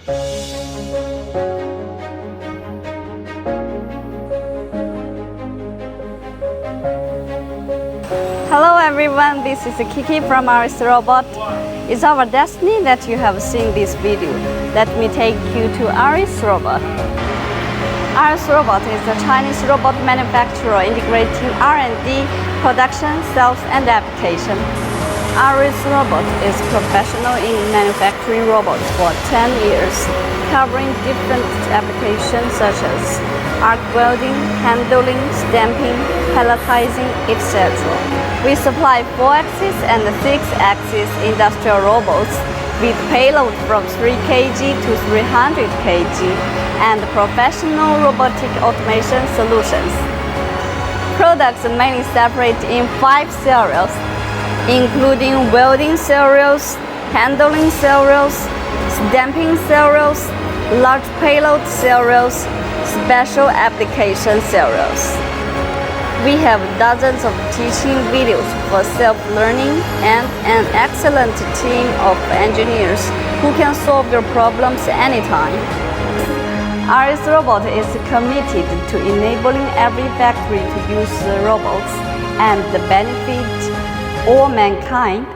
Hello everyone, this is Kiki from ARES Robot. It's our destiny that you have seen this video. Let me take you to ARES Robot. ARES Robot is a Chinese robot manufacturer integrating R&D, production, sales, and application. ARES Robot is professional in manufacturing robots for 10 years, covering different applications such as arc welding, handling, stamping, palletizing, etc. We supply 4-axis and 6-axis industrial robots with payload from 3 kg to 300 kg and professional robotic automation solutions. Products mainly separate in 5 series, including welding series, handling series, stamping series, large payload series, special application series. We have dozens of teaching videos for self-learning and an excellent team of engineers who can solve your problems anytime. ARES Robot is committed to enabling every factory to use robots and benefit all mankind